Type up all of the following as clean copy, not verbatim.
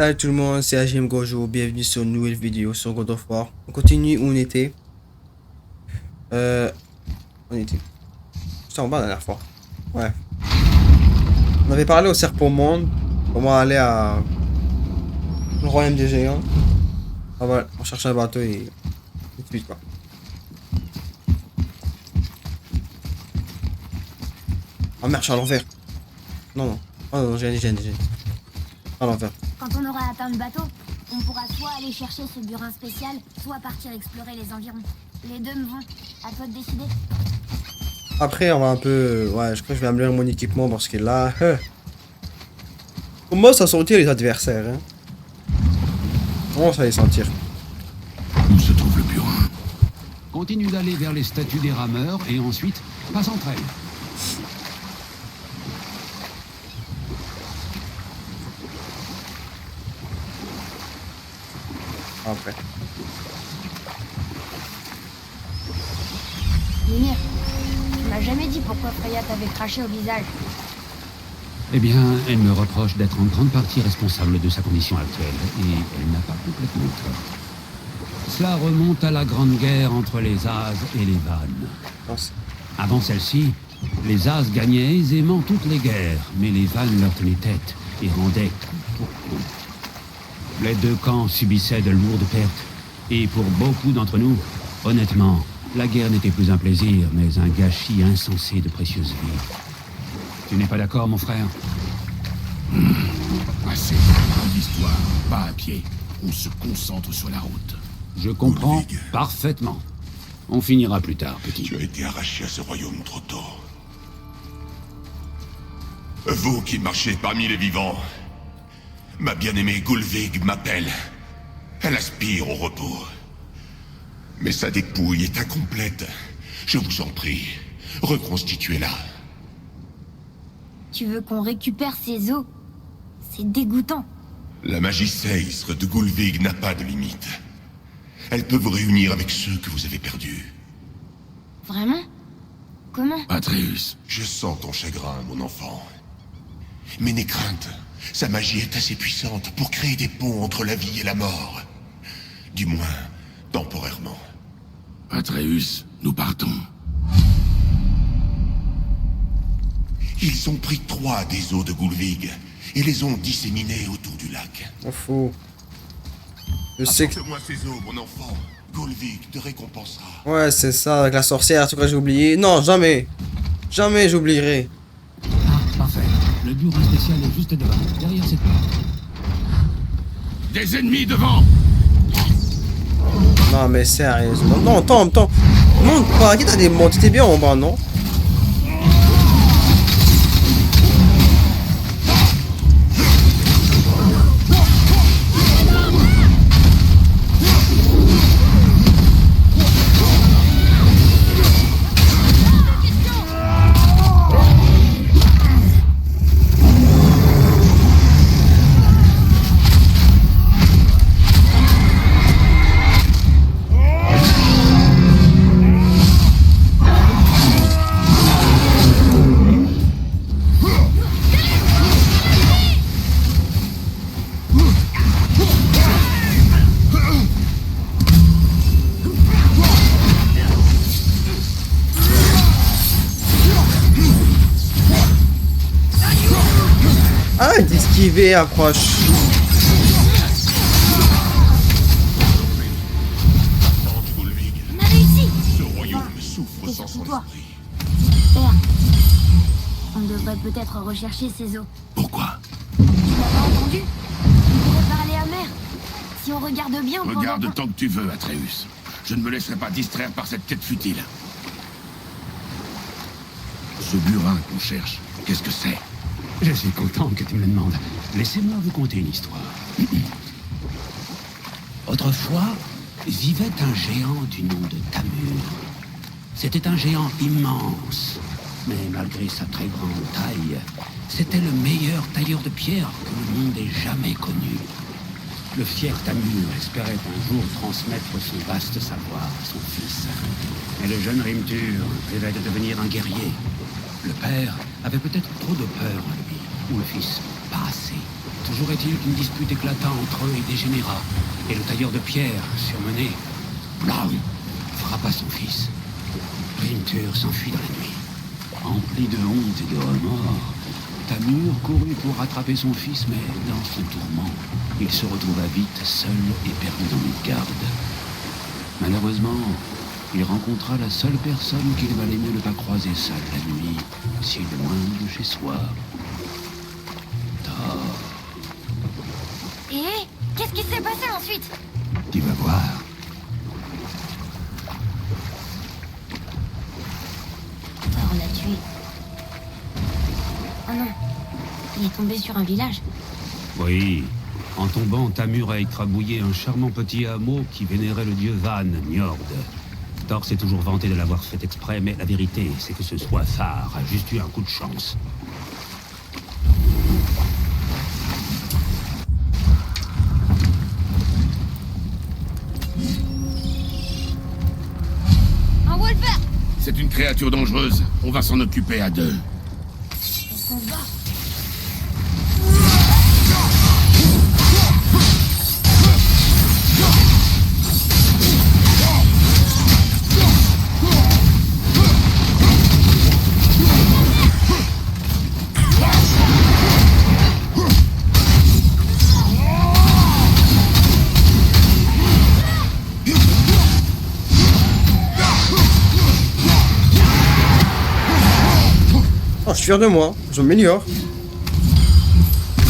Salut tout le monde, c'est AGM Gojo, bienvenue sur une nouvelle vidéo sur God of War. On continue où on était. Euh, on était. J'étais en bas la dernière fois. Ouais. On avait parlé au Serpent Monde, comment aller à le royaume des géants. Ah voilà, on cherche un bateau et suite quoi. Ah merde, je suis à l'envers. Non, non. Oh non, j'ai. À l'envers. Quand on aura atteint le bateau, on pourra soit aller chercher ce burin spécial, soit partir explorer les environs. Les deux me vont. À toi de décider. Après, on va un peu. Ouais, je crois que je vais améliorer mon équipement parce que là. On commence à sentir les adversaires. Hein. On commence à les sentir. Où se trouve le burin? Continue d'aller vers les statues des rameurs et ensuite passe entre elles. Après. Mimir, tu m'as jamais dit pourquoi Freya t'avait craché au visage. Eh bien, elle me reproche d'être en grande partie responsable de sa condition actuelle, et elle n'a pas complètement tort. Cela remonte à la grande guerre entre les As et les Vannes. Avant celle-ci, les As gagnaient aisément toutes les guerres, mais les Vannes leur tenaient tête et rendaient tout pour coup. Les deux camps subissaient de lourdes pertes, et pour beaucoup d'entre nous, honnêtement, la guerre n'était plus un plaisir, mais un gâchis insensé de précieuses vies. Tu n'es pas d'accord, mon frère? Assez d'histoire, pas à pied. On se concentre sur la route. Je comprends Ludwig. parfaitement. On finira plus tard, petit. Tu as été arraché à ce royaume trop tôt. Vous qui marchez parmi les vivants, ma bien-aimée Gulvig m'appelle. Elle aspire au repos. Mais sa dépouille est incomplète. Je vous en prie, reconstituez-la. Tu veux qu'on récupère ses os? C'est dégoûtant. La magie Seisr de Gulvig n'a pas de limite. Elle peut vous réunir avec ceux que vous avez perdus. Vraiment? Comment? Atreus, je sens ton chagrin, mon enfant. Mais n'aie crainte, sa magie est assez puissante pour créer des ponts entre la vie et la mort. Du moins, temporairement. Atreus, nous partons. Ils ont pris 3 des eaux de Gulvig et les ont disséminés autour du lac. On fout. Je sais que. Apporte-moi ces eaux, mon enfant. Gulvig te récompensera. Ouais, c'est ça, avec la sorcière, tout cas j'ai oublié. Non, jamais. Jamais j'oublierai. Ah, parfait. Le bureau spécial est juste devant, derrière cette porte. Des ennemis devant! Non, mais sérieusement. Non, attends. Monte pas, qui t'as des montes? T'étais bien en bas, non? Ah, d'esquiver, approche. Gulvig, On a réussi! ce royaume souffre C'est sans surtout son toi. esprit. Père, on devrait peut-être rechercher ses os. Pourquoi? Tu l'as pas entendu? On pourrait parler à mère. Si on regarde bien Regarde pendant... tant que tu veux, Atreus. Je ne me laisserai pas distraire par cette quête futile. Ce burin qu'on cherche, qu'est-ce que c'est? Je suis content que tu me le demandes. Laissez-moi vous conter une histoire. Autrefois, vivait un géant du nom de Tamur. C'était un géant immense, mais malgré sa très grande taille, c'était le meilleur tailleur de pierre que le monde ait jamais connu. Le fier Tamur espérait un jour transmettre son vaste savoir à son fils. Mais le jeune Rimtur rêvait de devenir un guerrier. Le père avait peut-être trop de peur en lui, ou le fils pas assez. Toujours est-il qu'une dispute éclata entre eux et dégénéra, et le tailleur de pierre, surmené, blam, frappa son fils. Rimtur s'enfuit dans la nuit. Empli de honte et de remords, Tamur courut pour rattraper son fils, mais dans son tourment, il se retrouva vite seul et perdu dans les gardes. Malheureusement, il rencontra la seule personne qu'il valait mieux ne pas croiser seul la nuit, si loin de chez soi. Thor. Et qu'est-ce qui s'est passé ensuite? Tu vas voir. Thor l'a tué. Oh non, il est tombé sur un village. Oui. En tombant, Tamur a écrabouillé un charmant petit hameau qui vénérait le dieu Van, Njord. Thor s'est toujours vanté de l'avoir fait exprès, mais la vérité, c'est que ce soifard a juste eu un coup de chance. Un Wolver! C'est une créature dangereuse. On va s'en occuper à deux. On se bat. Oh, je suis fier de moi, je m'améliore.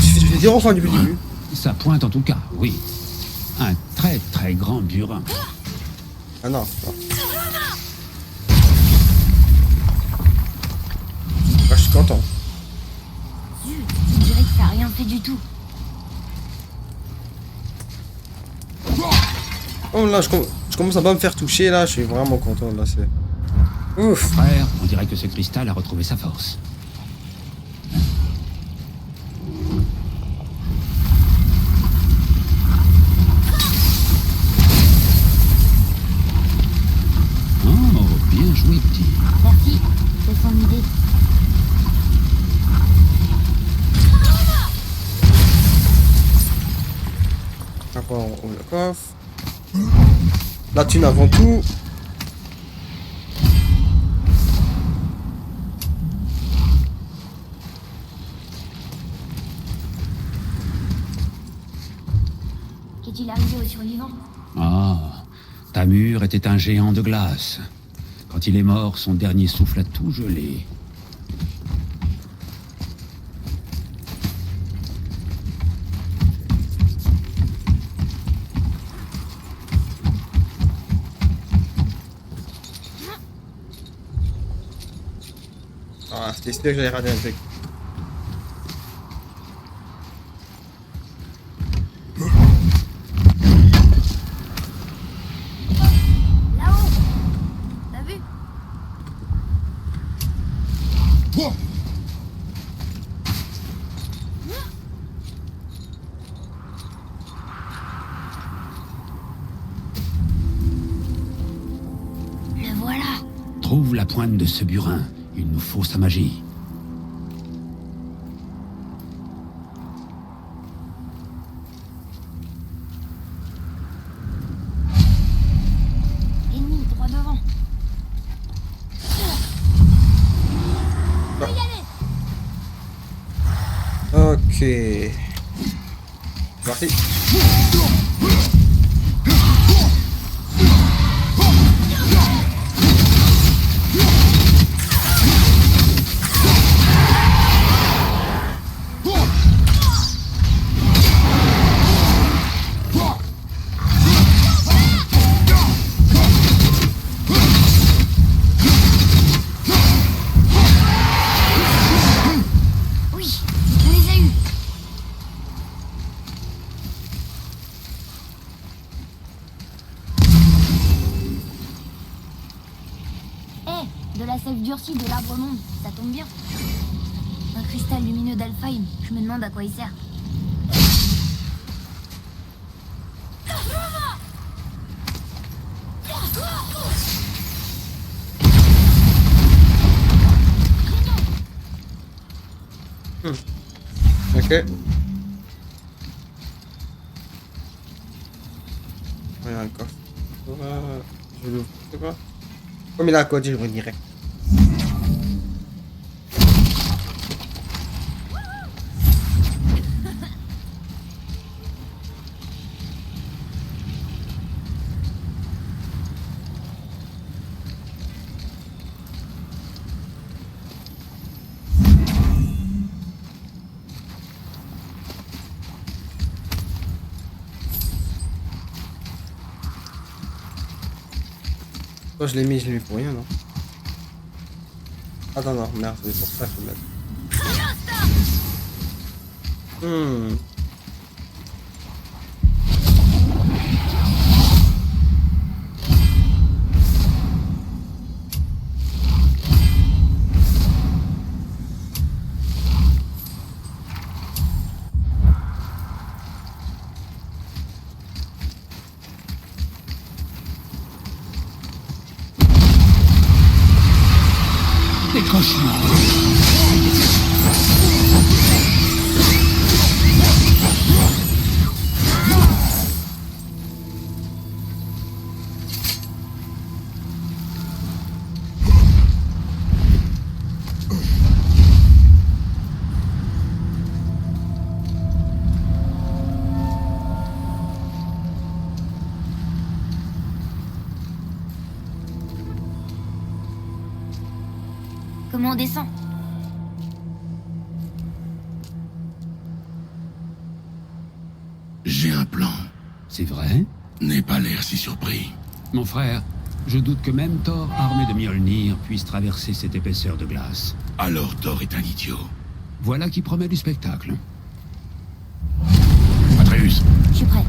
Je vais dire enfin depuis le début. Ça pointe en tout cas, oui. Un très très grand burin. Ah non, non. Ah, je suis content. Zut, on dirait que ça a rien fait du tout. Oh là, je commence à pas me faire toucher là, je suis vraiment content là, c'est... Ouf. Frère, on dirait que ce cristal a retrouvé sa force. Oh, bien joué, petit. Merci, c'est son idée. Après on ouvre le coffre. La thune avant tout. Qu'est-il arrivé aux survivants? Ah, Tamur était un géant de glace. Quand il est mort, son dernier souffle a tout gelé. Ah, c'était sûr que j'allais rater un truc. Là-haut! T'as vu? Le voilà! Trouve la pointe de ce burin. Il nous faut sa magie. Ennemi, droit devant. On peut y aller! Ok. C'est parti. Oui, on les a eus. De la sève durcie de l'arbre monde, ça tombe bien. Un cristal lumineux d'Alfheim, je me demande à quoi il sert. Ok. il y a un coffre. Je l'ouvre. C'est quoi? Comme il a un code, je le direct. Quand je l'ai mis pour rien, non? Attends, non, merde, c'est pour ça qu'il faut le mettre. Des cauchemars. Comment on descend? J'ai un plan. C'est vrai? N'aie pas l'air si surpris. Mon frère, je doute que même Thor, armé de Mjolnir, puisse traverser cette épaisseur de glace. Alors Thor est un idiot. Voilà qui promet du spectacle. Atreus, Je suis prêt.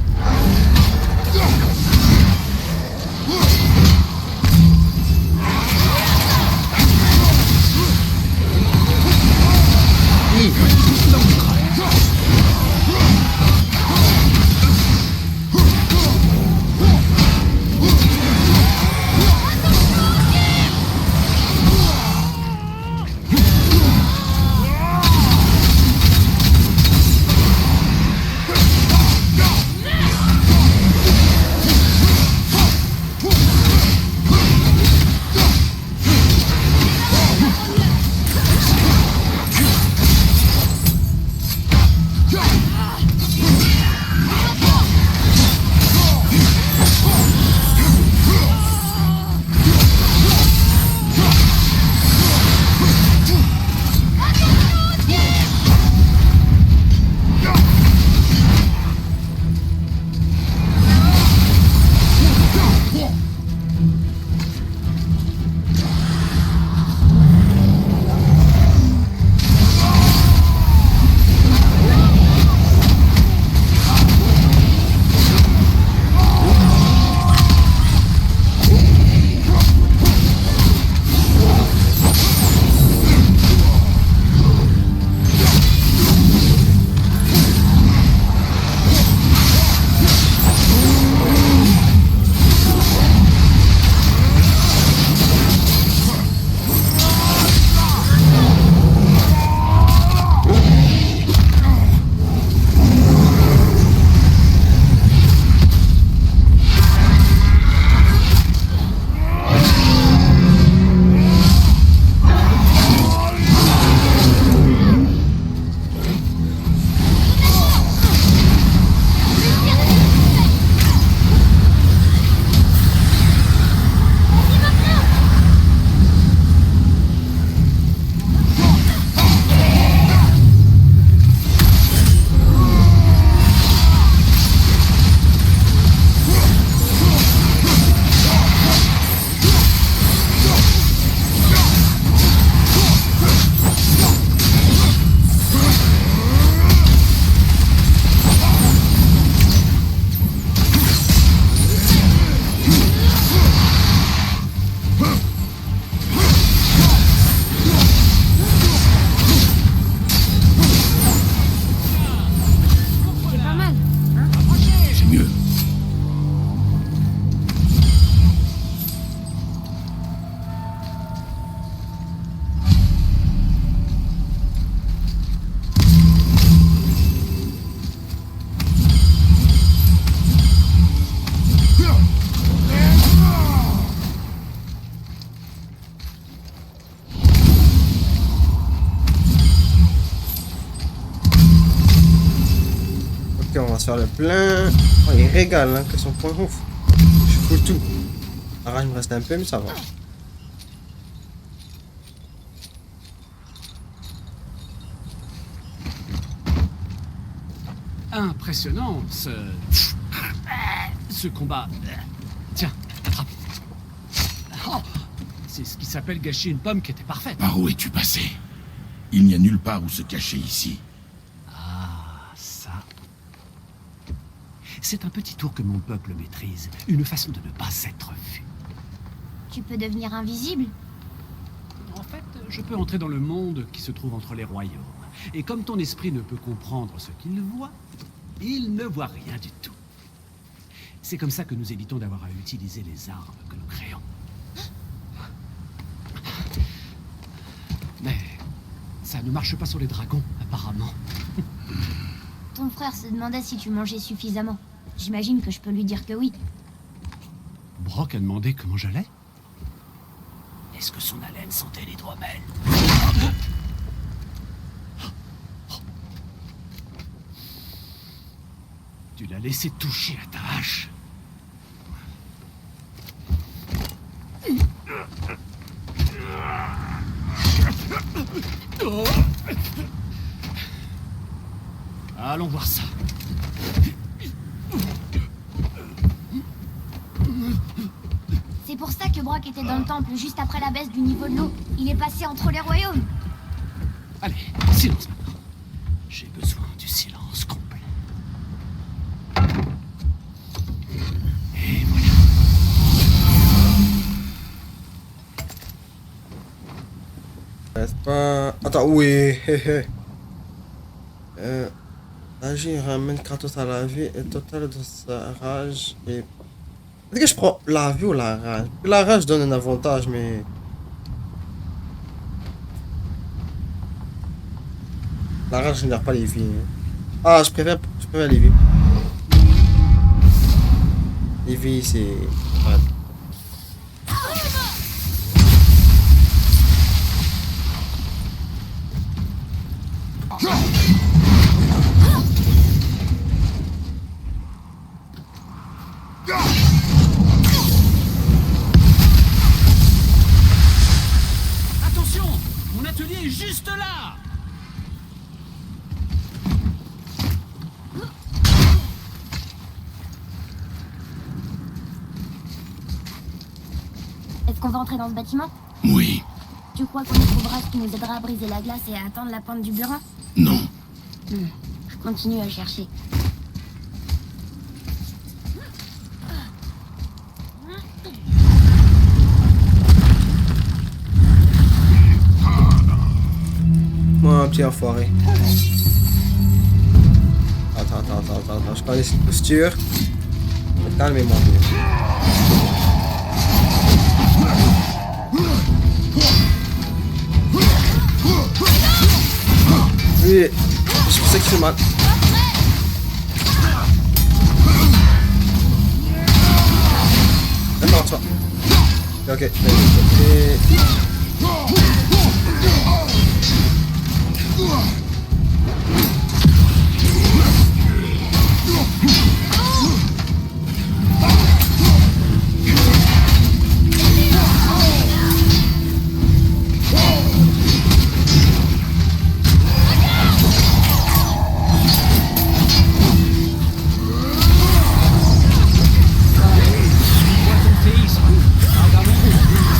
va se faire le plein. Oh, il régale, hein, que son point ouf. Je fous tout. La rage me reste un peu, mais ça va. Impressionnant, ce combat. Tiens, attrape. Oh, c'est ce qui s'appelle gâcher une pomme qui était parfaite. Par où es-tu passé? Il n'y a nulle part où se cacher ici. Ah, ça. C'est un petit tour que mon peuple maîtrise. Une façon de ne pas être vu. Tu peux devenir invisible? En fait, je peux entrer dans le monde qui se trouve entre les royaumes. Et comme ton esprit ne peut comprendre ce qu'il voit, il ne voit rien du tout. C'est comme ça que nous évitons d'avoir à utiliser les armes que nous créons. Mais ça ne marche pas sur les dragons, apparemment. Ton frère se demandait si tu mangeais suffisamment. J'imagine que je peux lui dire que oui. Brock a demandé comment j'allais. Est-ce que son haleine sentait l'hydromel? Tu l'as laissé toucher à ta hache. Allons voir ça. C'est pour ça que Brock était dans le temple juste après la baisse du niveau de l'eau. Il est passé entre les royaumes. Allez, silence maintenant. J'ai besoin du silence complet. Et voilà. Reste pas... Attends, oui. Agir ramène Kratos à la vie et total de sa rage et... Est-ce que je prends la vie ou la rage? La rage donne un avantage, mais... La rage génère pas les vies. Ah, je préfère les vies. Les vies, c'est... Ouais. Attention, mon atelier est juste là. Est-ce qu'on va entrer dans ce bâtiment? Oui. Tu crois qu'on y trouvera ce qui nous aidera à briser la glace et à atteindre la pointe du burin? Non. Je continue à chercher. Moi, un petit enfoiré. Attends. Je connais cette posture. Calmez-moi. Oui, je sais qu'il fait mal. Attends, toi. Ok.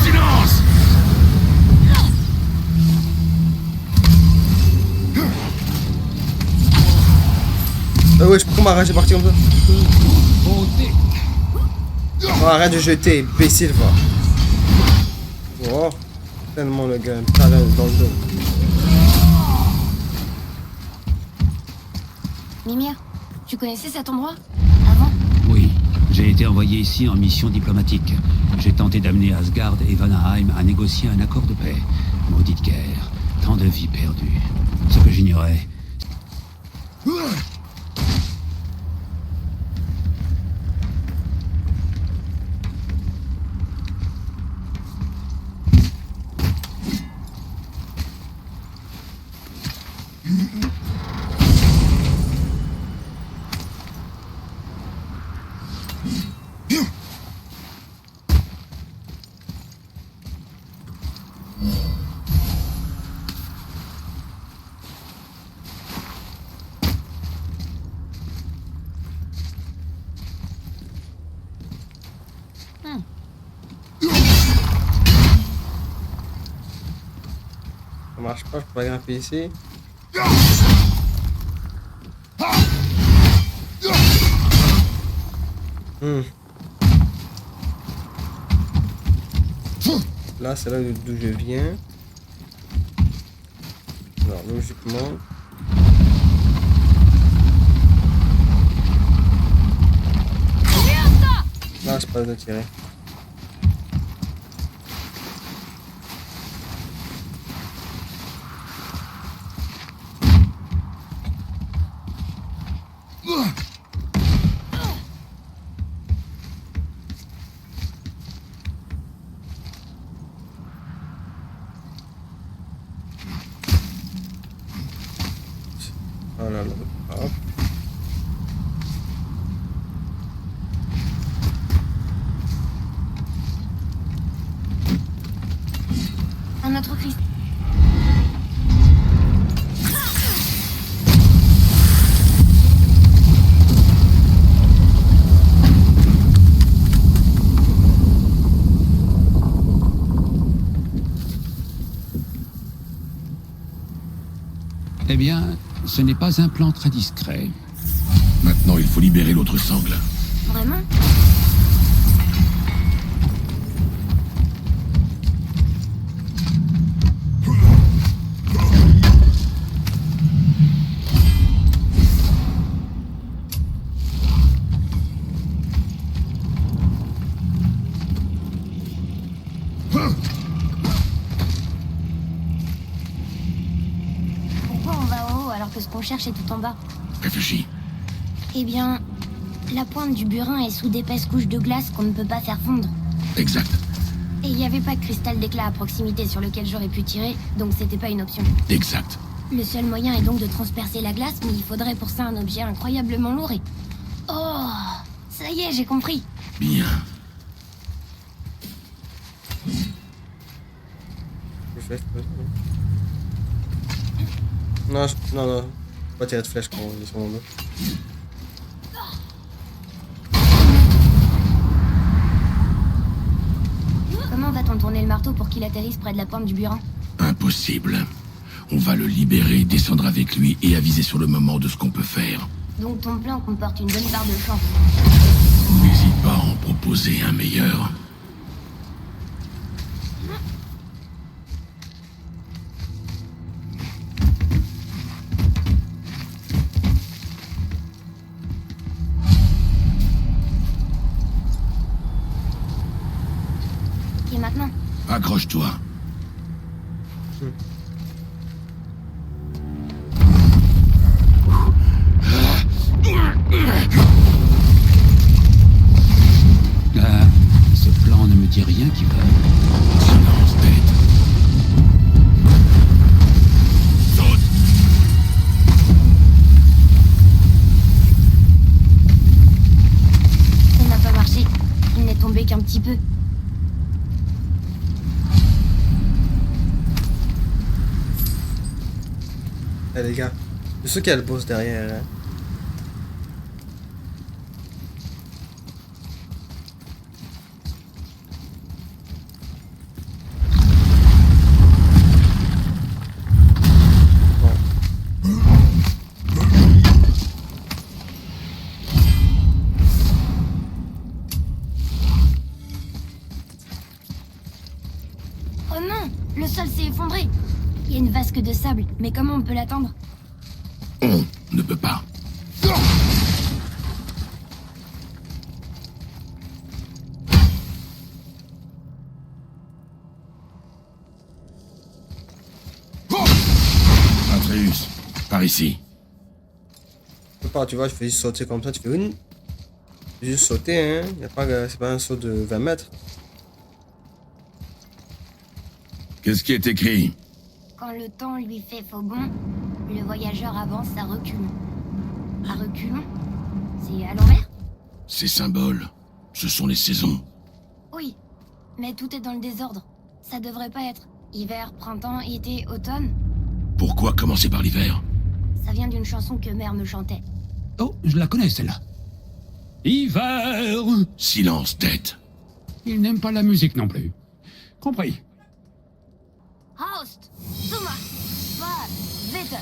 Silence! Ouais, je peux comment arrêter de partir comme ça? Beauté. Oh, arrête de jeter, imbécile, va. Oh, tellement le gars, un talent dans le dos. Mimir, tu connaissais cet endroit? Avant? Oui, j'ai été envoyé ici en mission diplomatique. J'ai tenté d'amener Asgard et Vanaheim à négocier un accord de paix. Maudite guerre, tant de vies perdues. Ce que j'ignorais... Ça marche pas, je peux pas grimper ici. Là, c'est là d'où je viens. Alors, logiquement... Là, c'est pas de tirer. Oh là là, hop. Un autre Christ. Eh bien, ce n'est pas un plan très discret. Maintenant, il faut libérer l'autre sangle. Vraiment? Pourquoi on va en haut alors que ce qu'on cherche est tout en bas? Réfléchis. Eh bien, la pointe du burin est sous d'épaisses couches de glace qu'on ne peut pas faire fondre. Exact. Et il n'y avait pas de cristal d'éclat à proximité sur lequel j'aurais pu tirer, donc c'était pas une option. Exact. Le seul moyen est donc de transpercer la glace, mais il faudrait pour ça un objet incroyablement lourd et... Oh, ça y est, j'ai compris. Bien. Non, non, non. Pas tirer de flèche quand on est sur mon dos. Comment va-t-on tourner le marteau pour qu'il atterrisse près de la pointe du burin? Impossible. On va le libérer, descendre avec lui et aviser sur le moment de ce qu'on peut faire. Donc ton plan comporte une bonne part de chance. N'hésite pas à en proposer un meilleur. Et maintenant? Accroche-toi. Ce plan ne me dit rien qui va. Silence, tête. Saute. Ça n'a pas marché. Il n'est tombé qu'un petit peu. Eh les gars, je sais qu'il y a le boss derrière. Hein. Oh non, le sol s'est effondré. Il y a une vasque de sable, mais comment on peut l'atteindre? On ne peut pas. Atreus, par ici. Je peux pas, tu vois, je fais juste sauter comme ça, tu fais une. Je fais juste sauter, hein. Y a pas, c'est pas un saut de 20 mètres. Qu'est-ce qui est écrit? Quand le temps lui fait faux bond, le voyageur avance à reculons. À reculons? C'est à l'envers? Ces symboles, ce sont les saisons. Oui, mais tout est dans le désordre. Ça devrait pas être hiver, printemps, été, automne. Pourquoi commencer par l'hiver? Ça vient d'une chanson que mère me chantait. Oh, je la connais celle-là. Hiver! Silence, tête. Il n'aime pas la musique non plus. Compris. Host, Zuma, Bad, Bitte.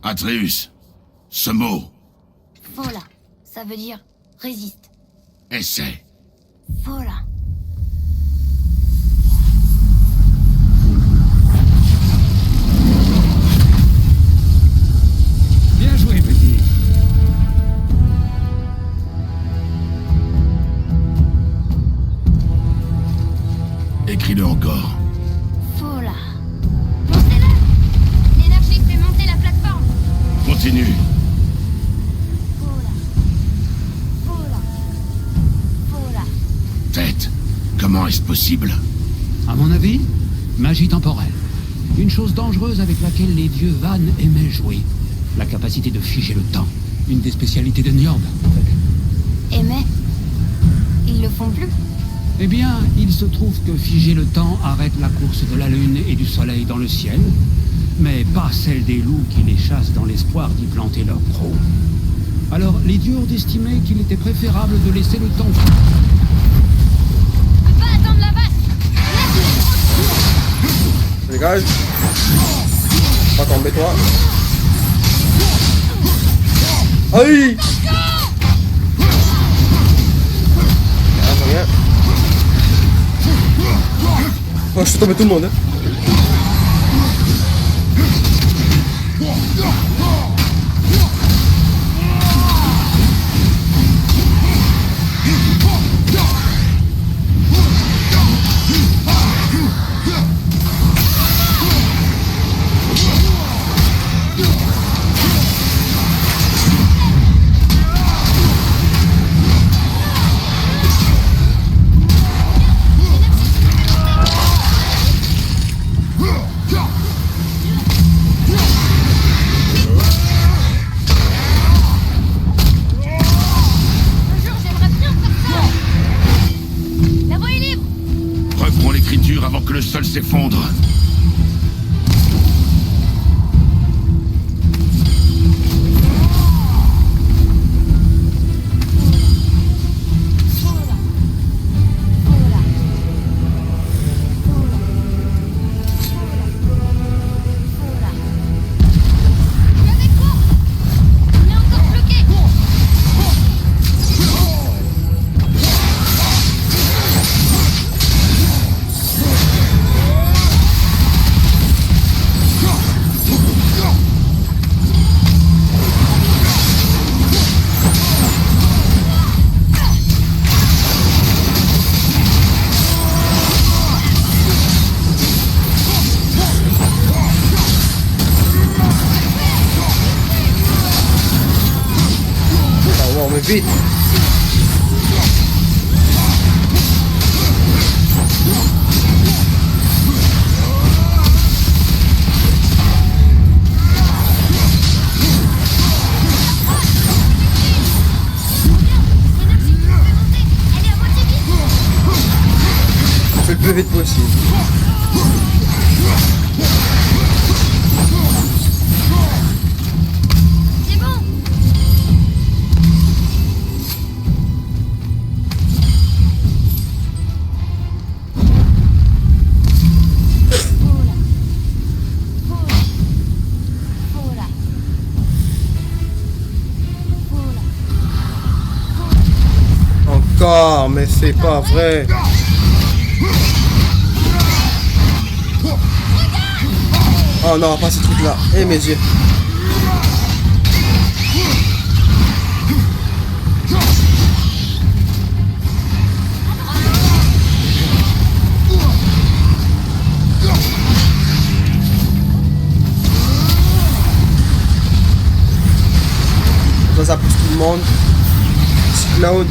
Atreus, ce mot, Fola, ça veut dire résiste. essaie. Fola. Bien joué, petit. Écris-le encore. Fola. Montez-le. L'énergie fait monter la plateforme. Continue. Fola. Fola. Fola. Tête, comment est-ce possible? À mon avis, magie temporelle. Une chose dangereuse avec laquelle les dieux Van aimaient jouer. La capacité de figer le temps. Une des spécialités de Njord, en fait. Mais ils le font plus. Eh bien, il se trouve que figer le temps arrête la course de la lune et du soleil dans le ciel, mais pas celle des loups qui les chassent dans l'espoir d'y planter leur proie. Alors, les dieux ont estimé qu'il était préférable de laisser le temps. Je peux pas attendre la vache. Dégage. Pas tomber, toi. Aïe! Ah, rien. Oh, je suis tombé tout le monde. Hein. Avant que le sol s'effondre. Vite. Fais le plus vite possible. C'est bon. Encore, mais c'est pas vrai. Oh non, pas ce truc là. Eh mes yeux. Ça pousse tout le monde. Cloud.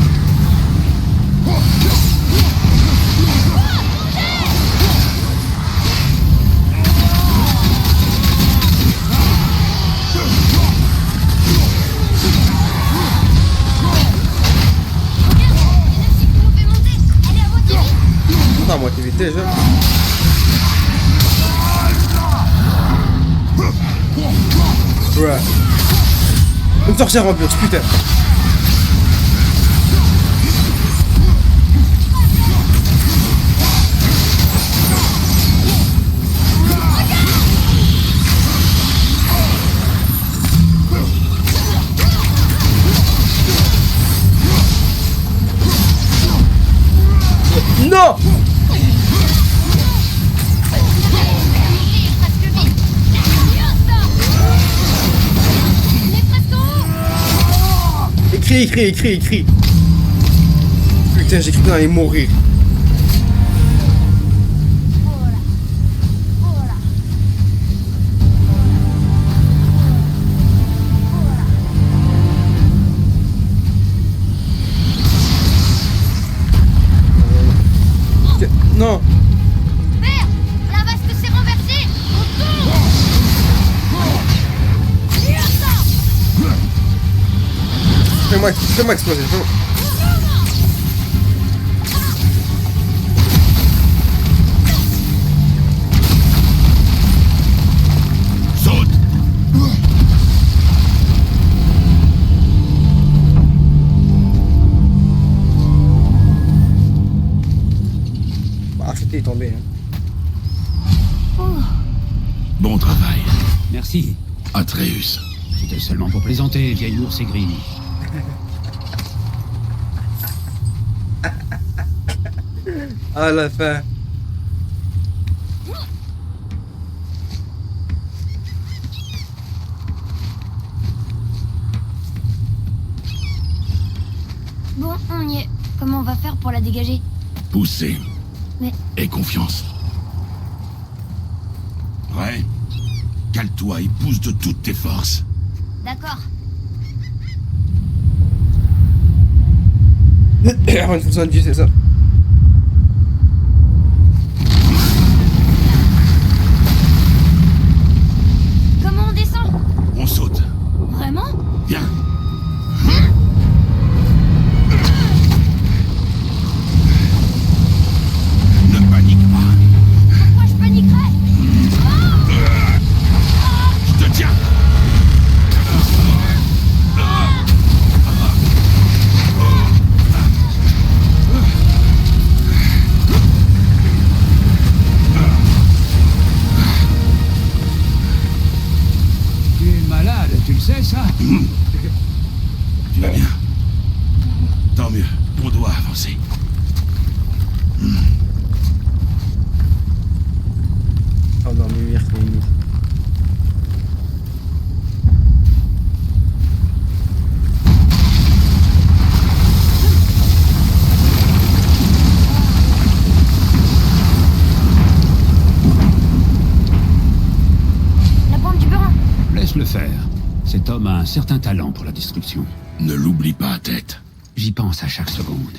À moitié vitesse, hein. Ouais. Une sorcière en plus, putain. Non! Écris. Putain, j'ai cru qu'on allait mourir. Non! Père, la vasque s'est renversée. On tombe. Fais-moi exploser. Saute. Bah, Archité est tombé. Hein. Bon travail, Merci. Atreus. C'était seulement pour plaisanter, vieille ours aigrie. À la fin. Bon, on y est. Comment on va faire pour la dégager? Poussez. Mais- Et confiance. Prêt? Cale-toi et pousse de toutes tes forces. D'accord. Une fonction de Dieu, c'est ça. Comment on descend? On saute. Vraiment? Viens. Ne panique pas. Pourquoi je paniquerais? Je te tiens. Tu es malade, tu le sais, ça? Tu vas bien? Tant mieux. On doit avancer. Oh non, Mimir, c'est Mimir. La pointe du burin. Laisse-le faire. Cet homme a un certain talent pour la destruction. Ne l'oublie pas à tête. J'y pense à chaque seconde.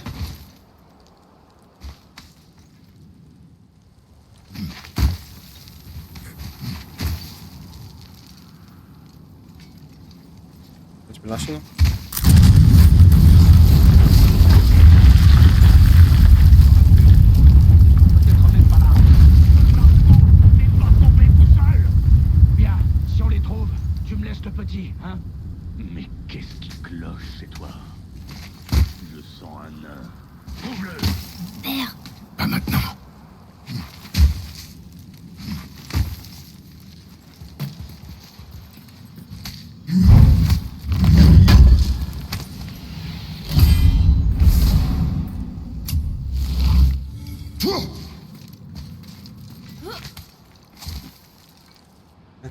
Tu peux lâcher, non? Bien, si on les trouve, tu me laisses le petit, hein? Mais qu'est-ce qui cloche chez toi? Je sens un nain. Trouve-le! Père, Pas maintenant.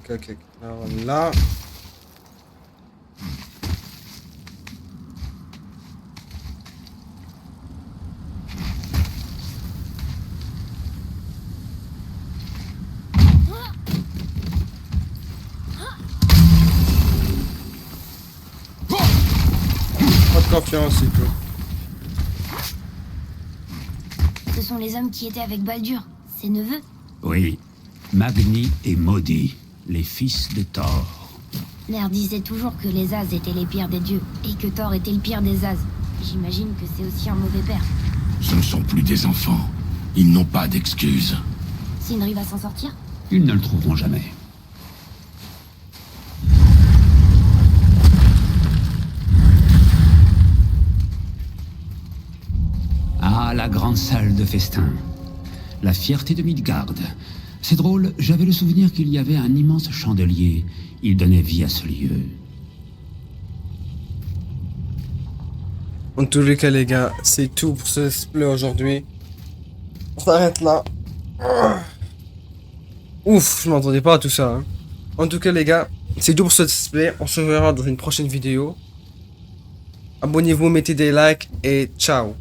Ok. Alors là. Pas de confiance, c'est tout. ce sont les hommes qui étaient avec Baldur, ses neveux. Oui. Magni et Maudit, les fils de Thor. Mère disait toujours que les As étaient les pires des dieux, et que Thor était le pire des As. J'imagine que c'est aussi un mauvais père. Ce ne sont plus des enfants. Ils n'ont pas d'excuses. Sindri va s'en sortir? Ils ne le trouveront jamais. la grande salle de festin. La fierté de Midgard. C'est drôle, j'avais le souvenir qu'il y avait un immense chandelier. Il donnait vie à ce lieu. En tous les cas, les gars, c'est tout pour ce let's play aujourd'hui. On s'arrête là. Ouf, je m'entendais pas à tout ça. Hein. En tout cas, les gars, c'est tout pour ce let's play. On se verra dans une prochaine vidéo. Abonnez-vous, mettez des likes et ciao.